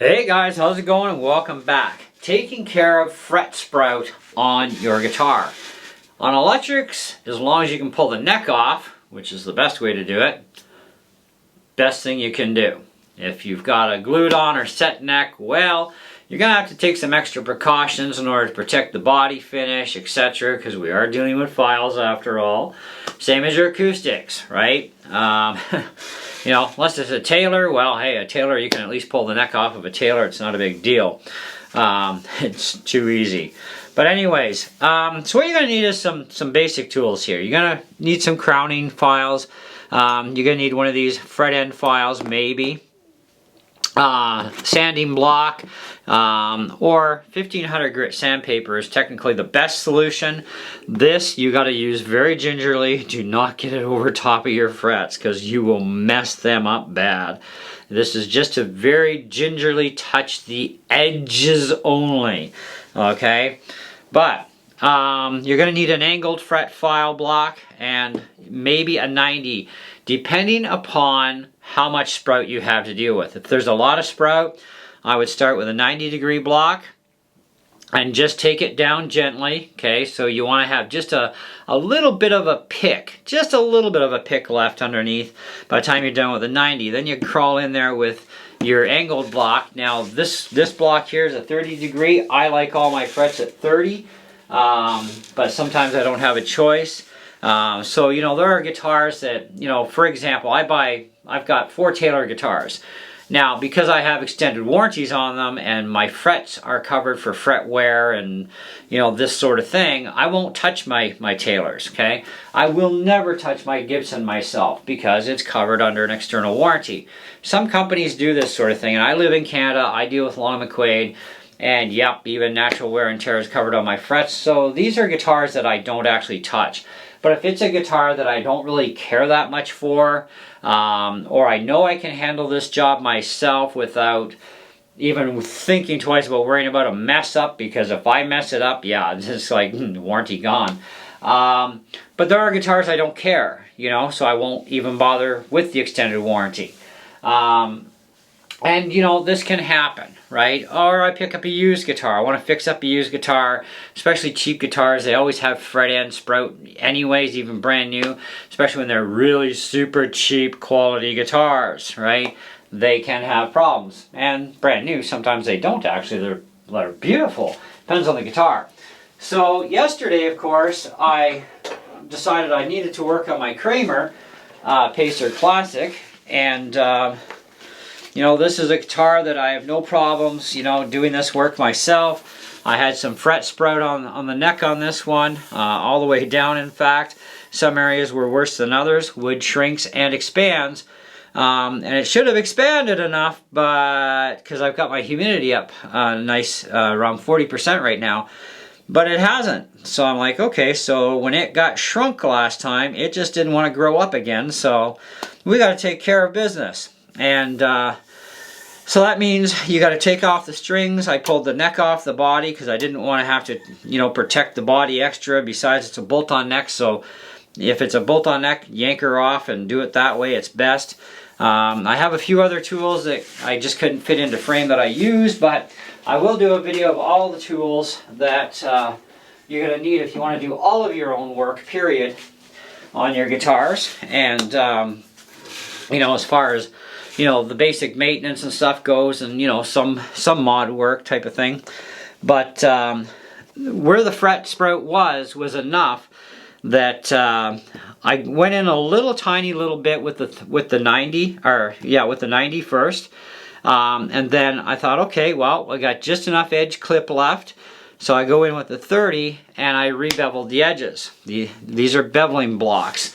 Hey guys, how's it going and welcome back. Taking care of fret sprout on your guitar. On electrics, as long as you can pull the neck off, which is the best way to do it, best thing you can do. If you've got a glued on or set neck, well, you're going to have to take some extra precautions in order to protect the body finish, etc., because we are dealing with files after all. Same as your acoustics, right? You know, unless it's a Taylor, well, hey, a Taylor, you can at least pull the neck off of a Taylor. It's not a big deal. It's too easy. But anyways, so what you're going to need is some basic tools here. You're going to need some crowning files. You're going to need one of these fret end files, maybe. Sanding block, or 1500 grit sandpaper is technically the best solution. This you got to use very gingerly. Do not get it over top of your frets because you will mess them up bad. This is just to very gingerly touch the edges only, okay? But you're going to need an angled fret file block and maybe a 90, depending upon how much sprout you have to deal with. If there's a lot of sprout, I would start with a 90-degree block and just take it down gently, okay? So you want to have just a little bit of a pick, just a little bit of a pick left underneath by the time you're done with a 90. Then you crawl in there with your angled block. Now this block here is a 30-degree. I like all my frets at 30, but sometimes I don't have a choice. So, you know, there are guitars that, you know, for example, I've got 4 Taylor guitars. Now, because I have extended warranties on them and my frets are covered for fret wear and, you know, this sort of thing, I won't touch my Taylors, okay? I will never touch my Gibson myself because it's covered under an external warranty. Some companies do this sort of thing, and I live in Canada, I deal with Long McQuaid, and yep, even natural wear and tear is covered on my frets, so these are guitars that I don't actually touch. But if it's a guitar that I don't really care that much for, or I know I can handle this job myself without even thinking twice about worrying about a mess up, because if I mess it up, yeah, it's just like, warranty gone. But there are guitars I don't care, you know, so I won't even bother with the extended warranty. And, you know, this can happen, right? Or I pick up a used guitar. I want to fix up a used guitar, especially cheap guitars. They always have fret end sprout anyways, even brand new, especially when they're really super cheap quality guitars, right? They can have problems. And brand new, sometimes they don't actually. They're beautiful. Depends on the guitar. So yesterday, of course, I decided I needed to work on my Kramer Pacer Classic. And you know, this is a guitar that I have no problems, you know, doing this work myself. I had some fret sprout on the neck on this one, all the way down in fact. Some areas were worse than others. Wood shrinks and expands. And it should have expanded enough, but because I've got my humidity up nice, around 40% right now. But it hasn't. So I'm like, okay, so when it got shrunk last time, it just didn't want to grow up again. So we got to take care of business. And so that means you got to take off the strings. I pulled the neck off the body because I didn't want to have to, you know, protect the body extra. Besides, it's a bolt-on neck, so if it's a bolt-on neck, yank her off and do it that way. It's best. I have a few other tools that I just couldn't fit into frame that I use, but I will do a video of all the tools that you're going to need if you want to do all of your own work, period, on your guitars. And, you know, as far as, you know, the basic maintenance and stuff goes, and, you know, some mod work type of thing. But where the fret sprout was enough that I went in a little tiny little bit with the 90, or yeah, with the 90 first. And then I thought, okay, well, I got just enough edge clip left. So I go in with the 30 and I re-beveled the edges. These are beveling blocks.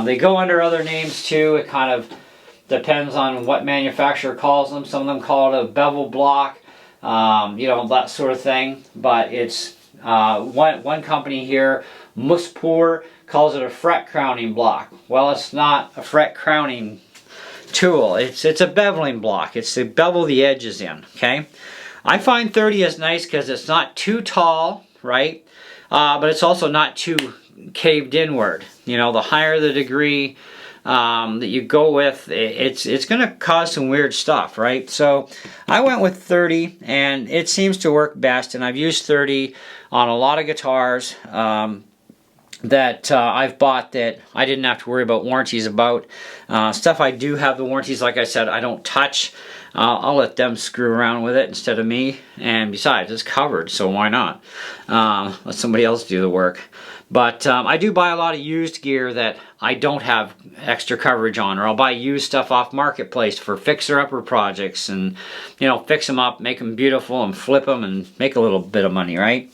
They go under other names too. It kind of depends on what manufacturer calls them. Some of them call it a bevel block, you know, that sort of thing. But it's one company here, Muspur, calls it a fret crowning block. Well, it's not a fret crowning tool. It's a beveling block. It's to bevel the edges in, okay? I find 30 is nice because it's not too tall, right? But it's also not too caved inward. You know, the higher the degree, that you go with, it's going to cause some weird stuff, right? So I went with 30, and it seems to work best, and I've used 30 on a lot of guitars that I've bought that I didn't have to worry about warranties about. Stuff I do have the warranties, like I said, I don't touch. I'll let them screw around with it instead of me, and besides, it's covered, so why not? Let somebody else do the work. But I do buy a lot of used gear that I don't have extra coverage on, or I'll buy used stuff off Marketplace for fixer-upper projects, and fix them up, make them beautiful, and flip them, and make a little bit of money, right?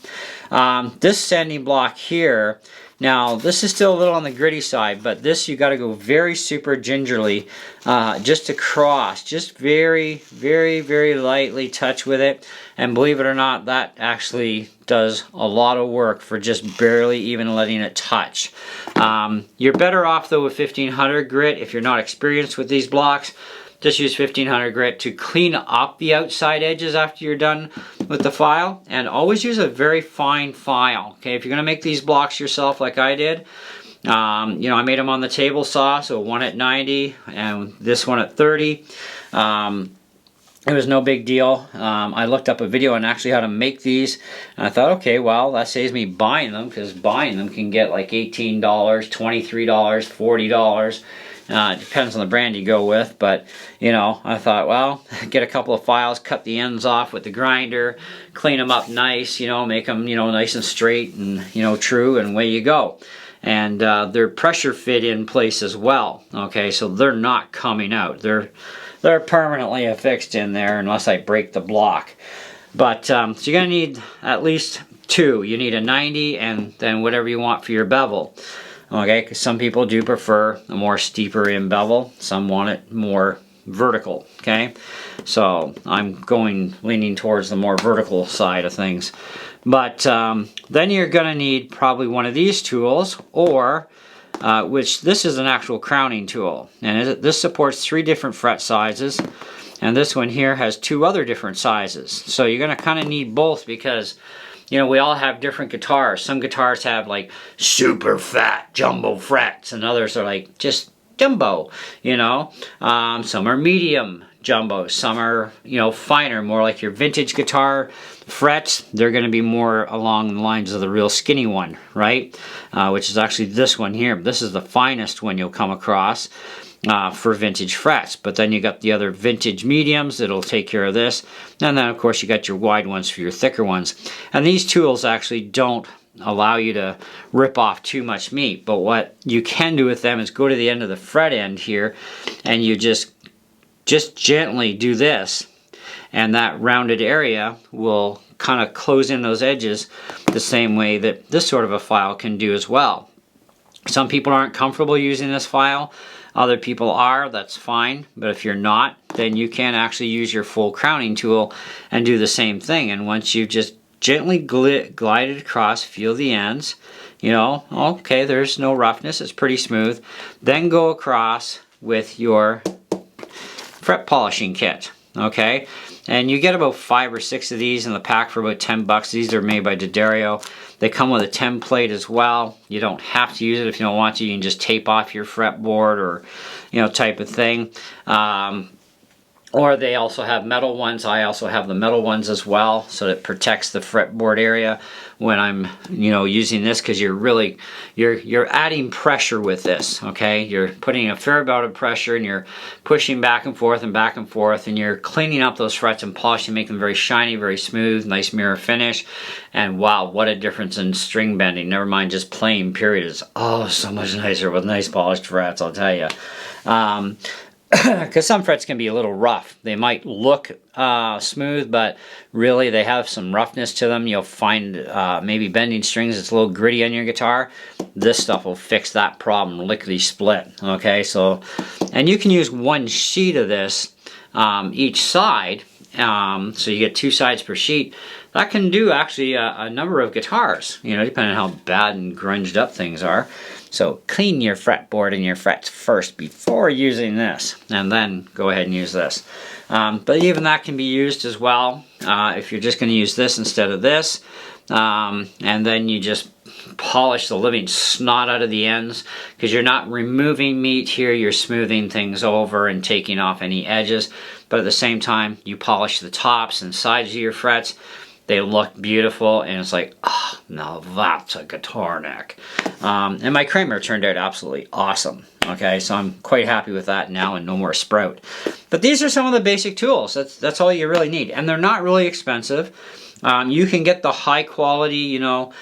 This sanding block here, now this is still a little on the gritty side, but this you got to go very super gingerly, just across, just very, very, very lightly touch with it, and believe it or not, that actually does a lot of work for just barely even letting it touch. You're better off though with 1500 grit if you're not experienced with these blocks. Just use 1500 grit to clean up the outside edges after you're done with the file, and always use a very fine file. Okay, if you're going to make these blocks yourself like I did, I made them on the table saw, so one at 90 and this one at 30. It was no big deal. I looked up a video on actually how to make these, and I thought, okay, well, that saves me buying them, because buying them can get like $18, $23, $40. It depends on the brand you go with, but I thought, well, get a couple of files, cut the ends off with the grinder, clean them up nice, make them nice and straight and true, and away you go. And they're pressure fit in place as well. Okay, so they're not coming out. They're permanently affixed in there unless I break the block. But so you're gonna need at least two. You need a 90 and then whatever you want for your bevel. Okay, because some people do prefer a more steeper in bevel. Some want it more vertical. Okay, so I'm leaning towards the more vertical side of things. But then you're gonna need probably one of these tools, or which this is an actual crowning tool, and this supports 3 different fret sizes, and this one here has 2 other different sizes. So you're gonna kind of need both, because we all have different guitars. Some guitars have like super fat jumbo frets, and others are like just jumbo, some are medium jumbo, some are finer, more like your vintage guitar frets. They're going to be more along the lines of the real skinny one, right? Which is actually this one here. This is the finest one you'll come across for vintage frets. But then you got the other vintage mediums that'll take care of this, and then of course you got your wide ones for your thicker ones. And these tools actually don't allow you to rip off too much meat, but what you can do with them is go to the end of the fret end here, and you just gently do this, and that rounded area will kind of close in those edges the same way that this sort of a file can do as well. Some people aren't comfortable using this file, other people are, that's fine, but if you're not, then you can actually use your full crowning tool and do the same thing. And once you just gently glide it across, feel the ends, okay, there's no roughness, it's pretty smooth, then go across with your fret polishing kit. Okay, and you get about 5 or 6 of these in the pack for about 10 bucks. These are made by D'Addario. They come with a template as well. You don't have to use it if you don't want to. You can just tape off your fretboard, or type of thing. Or they also have metal ones. I also have the metal ones as well, so it protects the fretboard area when I'm using this, because you're adding pressure with this. Okay, you're putting a fair amount of pressure, and you're pushing back and forth, and you're cleaning up those frets and polishing, make them very shiny, very smooth, nice mirror finish. And wow, what a difference in string bending, never mind just playing, period. It's so much nicer with nice polished frets, I'll tell you. Because some frets can be a little rough. They might look smooth, but really they have some roughness to them. You'll find maybe bending strings, it's a little gritty on your guitar. This stuff will fix that problem, lickety split. Okay, so, and you can use 1 sheet of this each side, so you get 2 sides per sheet. That can do actually a number of guitars, depending on how bad and grunged up things are. So clean your fretboard and your frets first before using this, and then go ahead and use this. But even that can be used as well if you're just going to use this instead of this. And then you just polish the living snot out of the ends, because you're not removing meat here, you're smoothing things over and taking off any edges, but at the same time you polish the tops and sides of your frets. They look beautiful, and it's like, oh, now that's a guitar neck. And my Kramer turned out absolutely awesome. Okay, so I'm quite happy with that now, and no more sprout. But these are some of the basic tools. That's all you really need, and they're not really expensive. You can get the high quality, you know,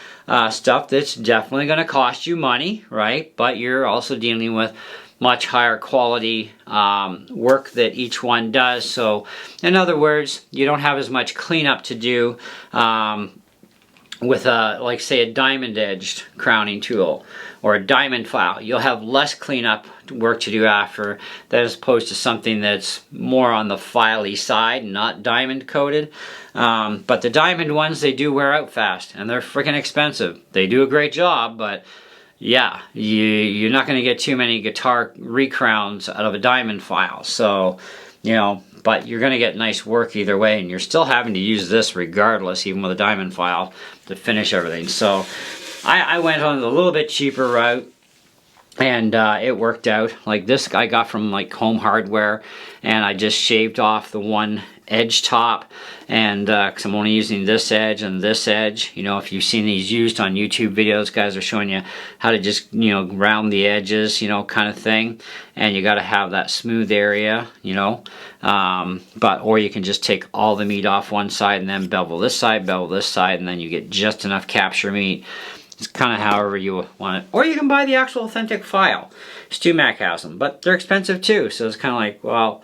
stuff that's definitely going to cost you money, right? But you're also dealing with much higher quality work that each one does. So in other words, you don't have as much cleanup to do with like say a diamond edged crowning tool or a diamond file. You'll have less cleanup work to do after that, as opposed to something that's more on the filey side, not diamond coated. But the diamond ones, they do wear out fast, and they're freaking expensive. They do a great job, but yeah, you're not going to get too many guitar recrowns out of a diamond file. So, you know, but you're going to get nice work either way, and you're still having to use this regardless, even with a diamond file, to finish everything. So I went on the little bit cheaper route, and it worked out. Like this I got from like Home Hardware, and I just shaved off the one edge top, and because I'm only using this edge and this edge. You know, if you've seen these used on YouTube videos, guys are showing you how to just, you know, round the edges, you know, kind of thing, and you got to have that smooth area, you know. Or you can just take all the meat off one side and then bevel this side, and then you get just enough capture meat. It's kind of however you want it. Or you can buy the actual authentic file. StewMac has them, but they're expensive too. So it's kind of like, well,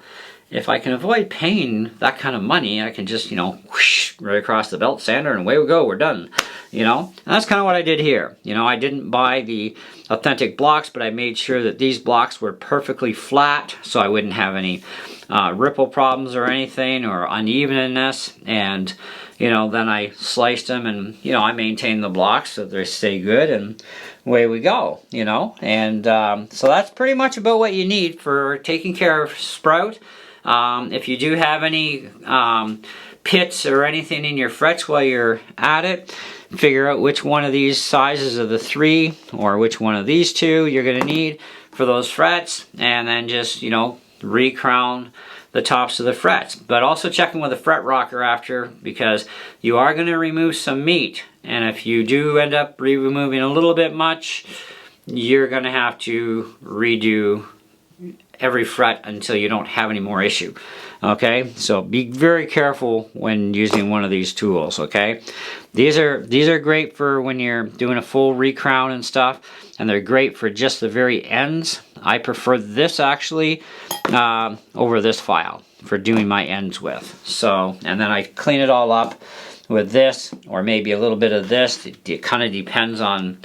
if I can avoid paying that kind of money, I can just, you know, whoosh, right across the belt sander, and away we go, we're done. You know, and that's kind of what I did here. You know, I didn't buy the authentic blocks, but I made sure that these blocks were perfectly flat, so I wouldn't have any ripple problems or anything, or unevenness. And you know, then I sliced them, and you know, I maintained the blocks so they stay good, and away we go. You know, and so that's pretty much about what you need for taking care of sprout. If you do have any pits or anything in your frets while you're at it, figure out which one of these sizes of the 3 or which one of these 2 you're going to need for those frets, and then just, you know, recrown the tops of the frets. But also check in with a fret rocker after, because you are going to remove some meat, and if you do end up removing a little bit much, you're going to have to redo every fret until you don't have any more issue. Okay, so be very careful when using one of these tools. Okay, these are great for when you're doing a full recrown and stuff, and they're great for just the very ends. I prefer this actually over this file for doing my ends with. So, and then I clean it all up with this, or maybe a little bit of this. It kind of depends on,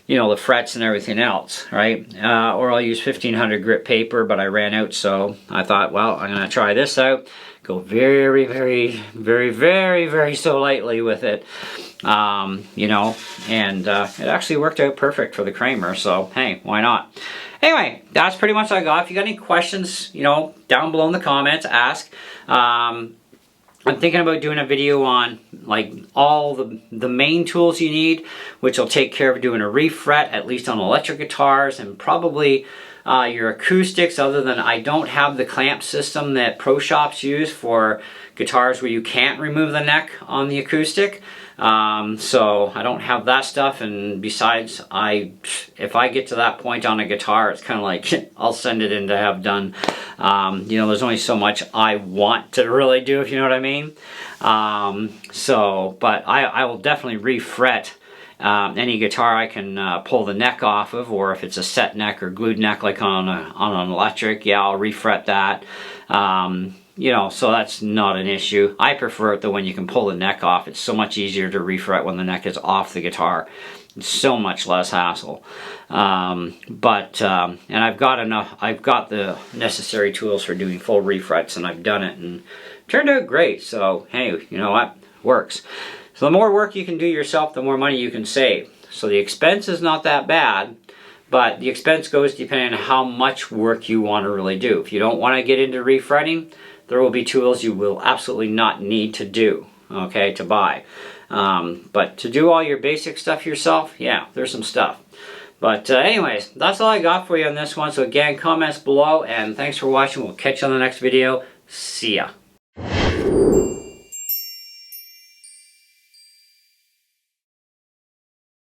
you know, the frets and everything else, right? Or I'll use 1500 grit paper, but I ran out, so I thought, well, I'm gonna try this out. Go very, very, very, very, very so lightly with it, you know, and it actually worked out perfect for the Kramer, so hey, why not? Anyway, that's pretty much what I got. If you got any questions, you know, down below in the comments, ask. I'm thinking about doing a video on like all the main tools you need, which will take care of doing a refret, at least on electric guitars, and probably your acoustics, other than I don't have the clamp system that pro shops use for guitars where you can't remove the neck on the acoustic. So I don't have that stuff, and besides, if I get to that point on a guitar, it's kind of like I'll send it in to have done. You know, there's only so much I want to really do, if you know what I mean. But I will definitely refret any guitar I can pull the neck off of, or if it's a set neck or glued neck like on an electric, yeah, I'll refret that. You know, so that's not an issue. I prefer it though when you can pull the neck off. It's so much easier to refret when the neck is off the guitar. It's so much less hassle. And I've got the necessary tools for doing full refrets, and I've done it and turned out great. So hey, you know what? Works. So the more work you can do yourself, the more money you can save. So the expense is not that bad, but the expense goes depending on how much work you want to really do. If you don't want to get into refretting, there will be tools you will absolutely not need to do, okay, to buy. But to do all your basic stuff yourself, yeah, there's some stuff. But anyways, that's all I got for you on this one. So again, comments below, and thanks for watching. We'll catch you on the next video. See ya.